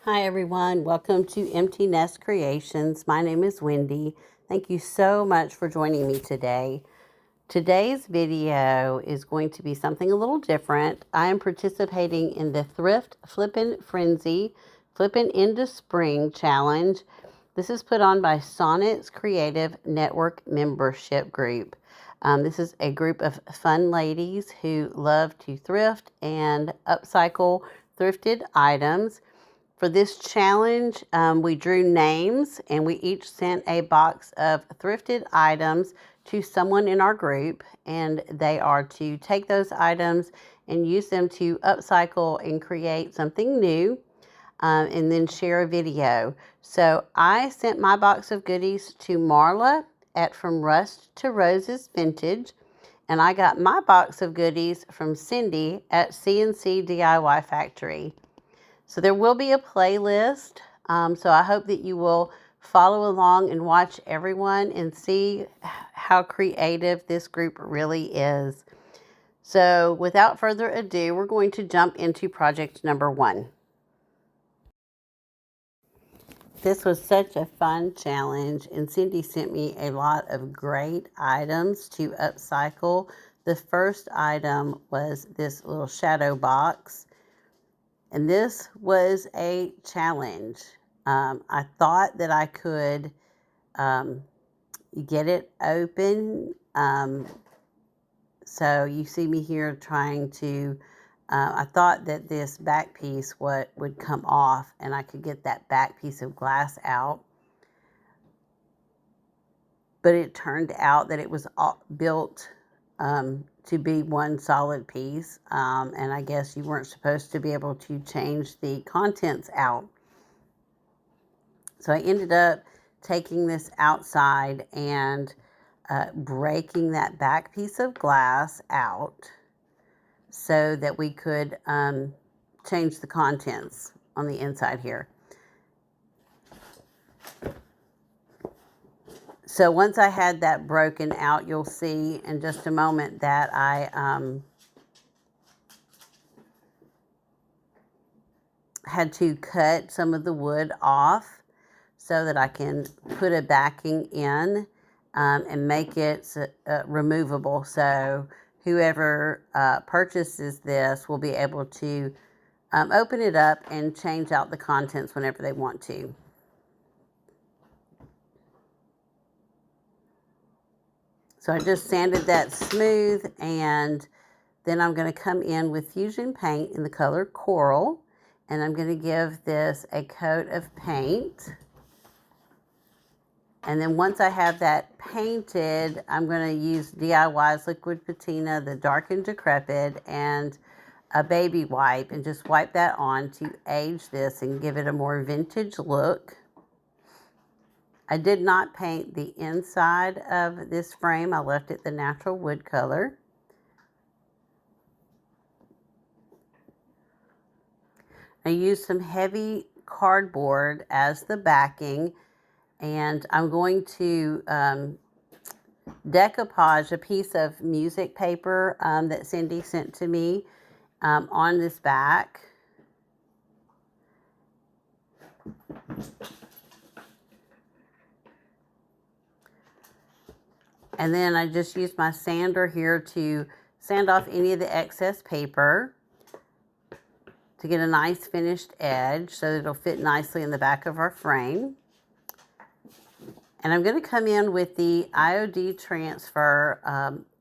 Hi everyone, welcome to Empty Nest Creations. My name is Wendy. Thank you so much for joining me today. Today's video is going to be something a little different. I am participating in the Thrift Flippin Frenzy Flippin' into Spring Challenge. This is put on by Sonnet's Creative Network membership group. This is a group of fun ladies who love to thrift and upcycle thrifted items. For this challenge, we drew names and we each sent a box of thrifted items to someone in our group, and they are to take those items and use them to upcycle and create something new, and then share a video. So I sent my box of goodies to Marla at From Rust to Roses Vintage, and I got my box of goodies from Cindy at CNC DIY Factory. So there will be a playlist. So I hope that you will follow along and watch everyone and see how creative this group really is. So without further ado, we're going to jump into project number 1. This was such a fun challenge, and Cindy sent me a lot of great items to upcycle. The first item was this little shadow box. And this was a challenge. I thought that I could get it open. So you see me here trying to, I thought that this back piece would come off and I could get that back piece of glass out. But it turned out that it was built to be one solid piece, and I guess you weren't supposed to be able to change the contents out. So I ended up taking this outside and breaking that back piece of glass out so that we could change the contents on the inside here. So once I had that broken out, you'll see in just a moment that I had to cut some of the wood off so that I can put a backing in and make it removable. So whoever purchases this will be able to open it up and change out the contents whenever they want to. So I just sanded that smooth, and then I'm going to come in with Fusion Paint in the color Coral, and I'm going to give this a coat of paint. And then once I have that painted, I'm going to use DIY's Liquid Patina, the Dark and Decrepit, and a baby wipe, and just wipe that on to age this and give it a more vintage look. I did not paint the inside of this frame. I left it the natural wood color. I used some heavy cardboard as the backing, and I'm going to decoupage a piece of music paper that Cindy sent to me on this back. And then I just used my sander here to sand off any of the excess paper to get a nice finished edge so that it'll fit nicely in the back of our frame. And I'm going to come in with the IOD transfer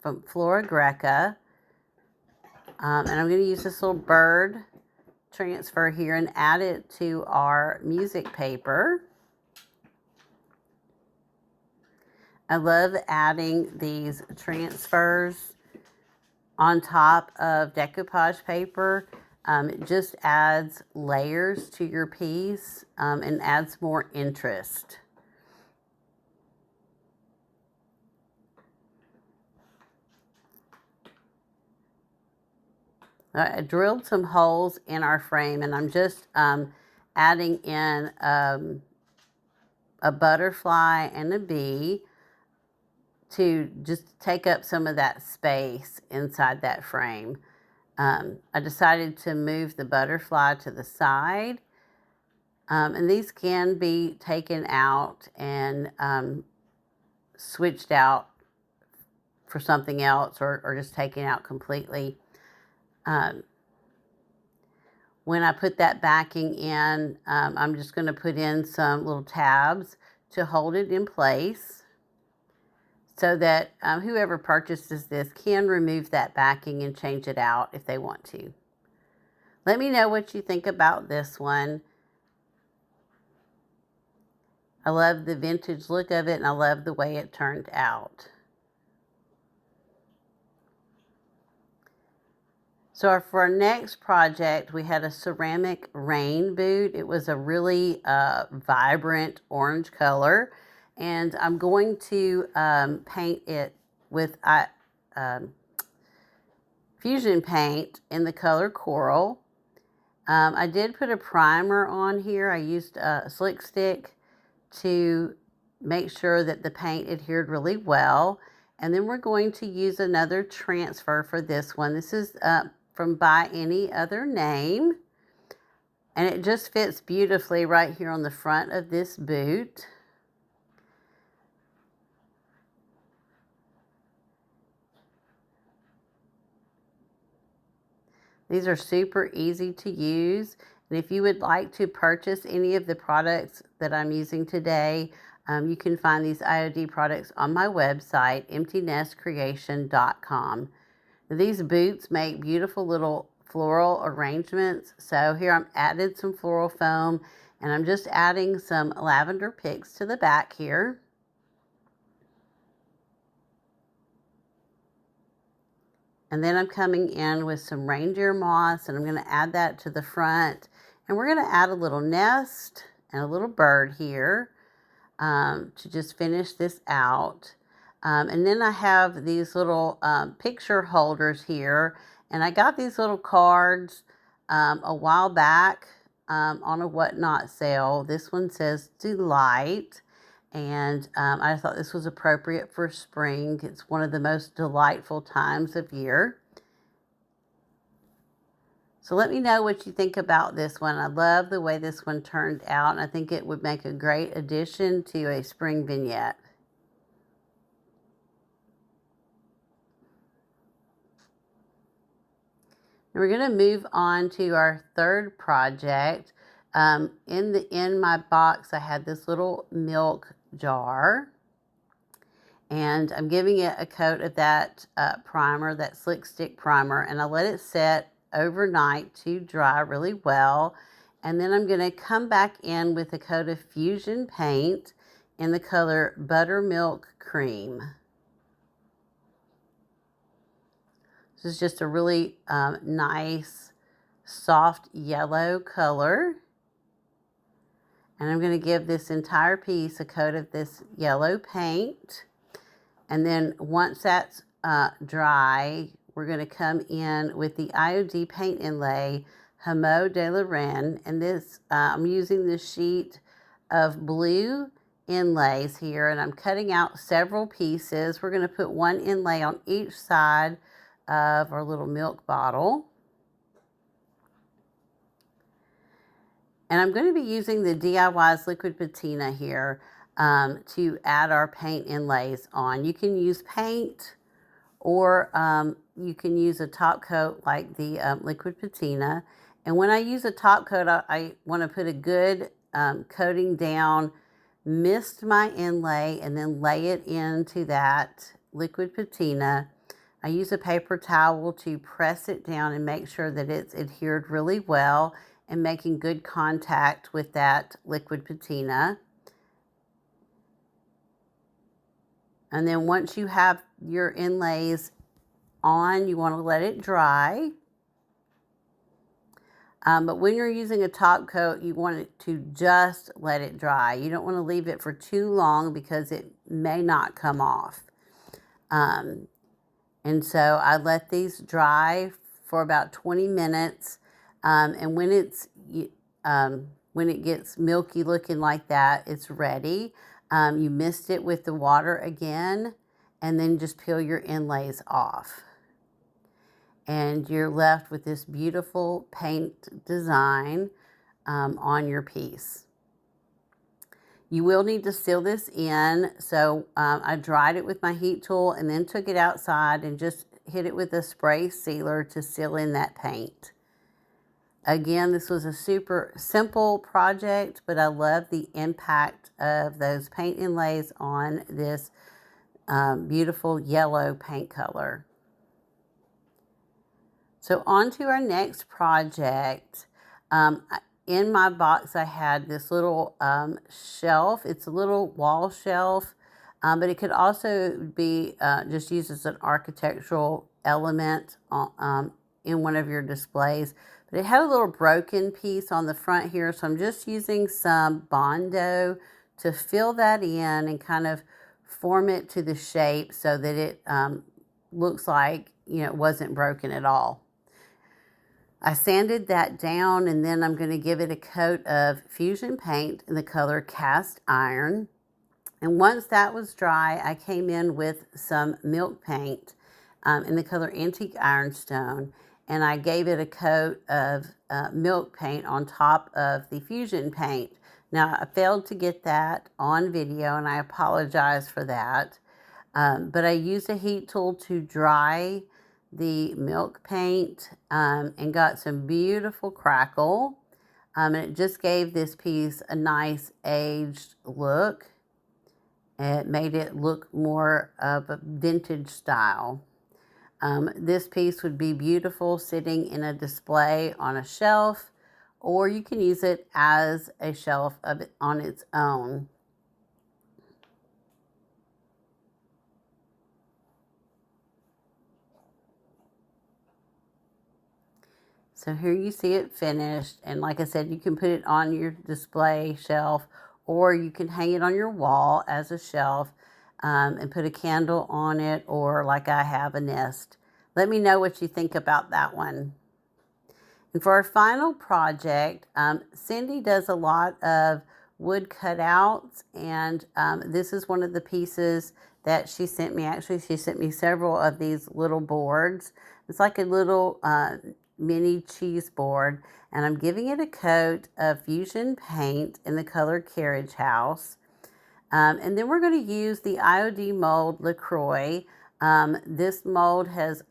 from Flora Greca. And I'm going to use this little bird transfer here and add it to our music paper. I love adding these transfers on top of decoupage paper. It just adds layers to your piece and adds more interest. I drilled some holes in our frame, and I'm just adding in a butterfly and a bee to just take up some of that space inside that frame. I decided to move the butterfly to the side And these can be taken out and switched out for something else, or just taken out completely. When I put that backing in, I'm just going to put in some little tabs to hold it in place so that whoever purchases this can remove that backing and change it out if they want to. Let me know what you think about this one. I love the vintage look of it, and I love the way it turned out. So for our next project, we had a ceramic rain boot. It was a really vibrant orange color, and I'm going to paint it with fusion paint in the color coral. I did put a primer on here. I used a slick stick to make sure that the paint adhered really well. And then we're going to use another transfer for this one. This is from By Any Other Name. And it just fits beautifully right here on the front of this boot. These are super easy to use. And if you would like to purchase any of the products that I'm using today, you can find these IOD products on my website, emptynestcreation.com. These boots make beautiful little floral arrangements. So here I'm added some floral foam, and I'm just adding some lavender picks to the back here. And then I'm coming in with some reindeer moss, and I'm going to add that to the front. And we're going to add a little nest and a little bird here to just finish this out. And then I have these little picture holders here. And I got these little cards a while back on a Whatnot sale. This one says Delight. And I thought this was appropriate for spring. It's one of the most delightful times of year. So let me know what you think about this one. I love the way this one turned out, and I think it would make a great addition to a spring vignette. And we're going to move on to our third project. In my box, I had this little milk jar, and I'm giving it a coat of that primer, that slick stick primer, and I let it set overnight to dry really well. And then I'm going to come back in with a coat of fusion paint in the color Buttermilk Cream. This is just a really nice, soft yellow color. And I'm going to give this entire piece a coat of this yellow paint. And then once that's dry, we're going to come in with the IOD paint inlay, Hameau de la Reine. And this, I'm using this sheet of blue inlays here, and I'm cutting out several pieces. We're going to put one inlay on each side of our little milk bottle. And I'm going to be using the DIY's liquid patina here to add our paint inlays on. You can use paint, or you can use a top coat like the liquid patina. And when I use a top coat, I want to put a good coating down, mist my inlay, and then lay it into that liquid patina. I use a paper towel to press it down and make sure that it's adhered really well and making good contact with that liquid patina. And then once you have your inlays on, you want to let it dry. But when you're using a top coat, you want it to just let it dry. You don't want to leave it for too long because it may not come off. And so I let these dry for about 20 minutes. And when it gets milky looking like that, it's ready. You mist it with the water again, and then just peel your inlays off. And you're left with this beautiful paint design on your piece. You will need to seal this in, so I dried it with my heat tool and then took it outside and just hit it with a spray sealer to seal in that paint. Again, this was a super simple project, but I love the impact of those paint inlays on this beautiful yellow paint color. So on to our next project. In my box, I had this little shelf. It's a little wall shelf, but it could also be just used as an architectural element in one of your displays. But it had a little broken piece on the front here, so I'm just using some Bondo to fill that in and kind of form it to the shape so that it looks like, you know, it wasn't broken at all. I sanded that down, and then I'm going to give it a coat of fusion paint in the color cast iron. And once that was dry, I came in with some milk paint in the color antique ironstone, and I gave it a coat of milk paint on top of the fusion paint. Now, I failed to get that on video, and I apologize for that. But I used a heat tool to dry the milk paint and got some beautiful crackle. And it just gave this piece a nice aged look. It made it look more of a vintage style. This piece would be beautiful sitting in a display on a shelf, or you can use it as a shelf on its own. So here you see it finished, and like I said, you can put it on your display shelf, or you can hang it on your wall as a shelf and put a candle on it, or like I have, a nest. Let me know what you think about that one. And for our final project, Cindy does a lot of wood cutouts, and this is one of the pieces that she sent me. Actually, she sent me several of these little boards. It's like a little mini cheese board, and I'm giving it a coat of fusion paint in the color Carriage House. And then we're going to use the IOD mold LaCroix. This mold has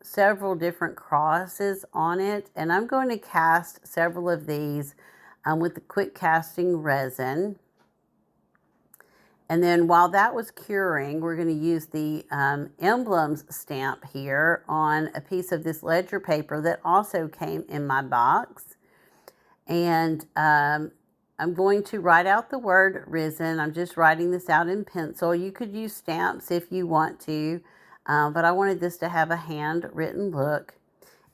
several different crosses on it, and I'm going to cast several of these with the quick casting resin. And then while that was curing, we're going to use the emblems stamp here on a piece of this ledger paper that also came in my box. And I'm going to write out the word risen. I'm just writing this out in pencil. You could use stamps if you want to, but I wanted this to have a handwritten look.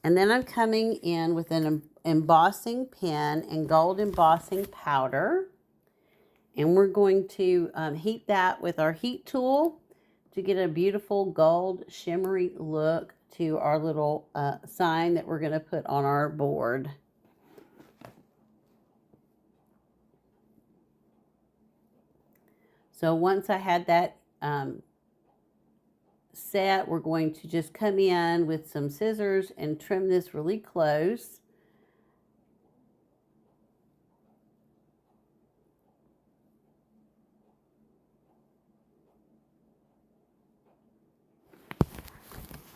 And then I'm coming in with an embossing pen and gold embossing powder. And we're going to heat that with our heat tool to get a beautiful gold shimmery look to our little sign that we're going to put on our board. So once I had that set, we're going to just come in with some scissors and trim this really close.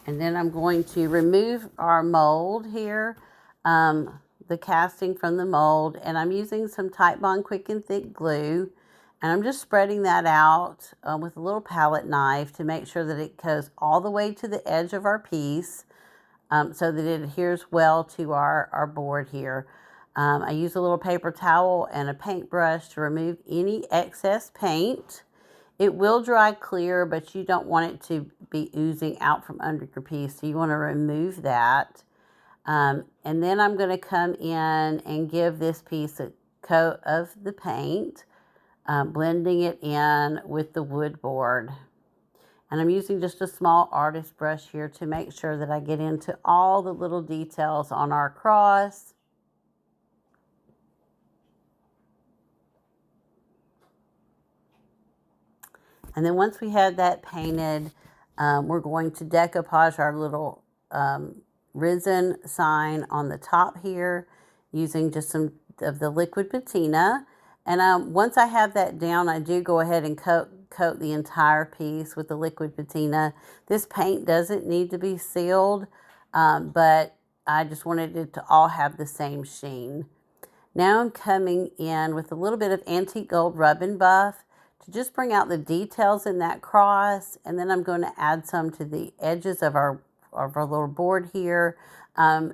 And then I'm going to remove our mold here, the casting from the mold, and I'm using some Titebond Quick and Thick glue, and I'm just spreading that out with a little palette knife to make sure that it goes all the way to the edge of our piece so that it adheres well to our board here. I use a little paper towel and a paintbrush to remove any excess paint. It will dry clear, but you don't want it to be oozing out from under your piece, so you want to remove that. And then I'm going to come in and give this piece a coat of the paint, blending it in with the wood board. And I'm using just a small artist brush here to make sure that I get into all the little details on our cross. And then once we have that painted, we're going to decoupage our little risen sign on the top here using just some of the liquid patina. And once I have that down, I do go ahead and coat the entire piece with the liquid patina. This paint doesn't need to be sealed, but I just wanted it to all have the same sheen. Now I'm coming in with a little bit of antique gold rub and buff to just bring out the details in that cross, and then I'm going to add some to the edges of our little board here,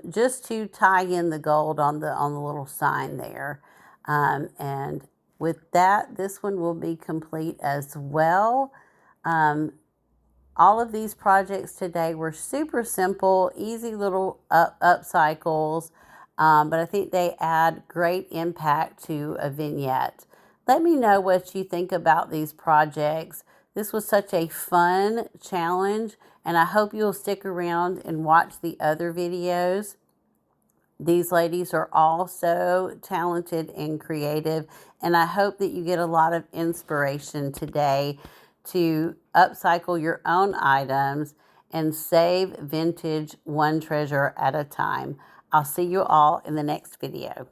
just to tie in the gold on the little sign there. And with that, this one will be complete as well. All of these projects today were super simple, easy little upcycles, but I think they add great impact to a vignette. Let me know what you think about these projects. This was such a fun challenge, and I hope you'll stick around and watch the other videos. These ladies are all so talented and creative, and I hope that you get a lot of inspiration today to upcycle your own items and save vintage one treasure at a time. I'll see you all in the next video.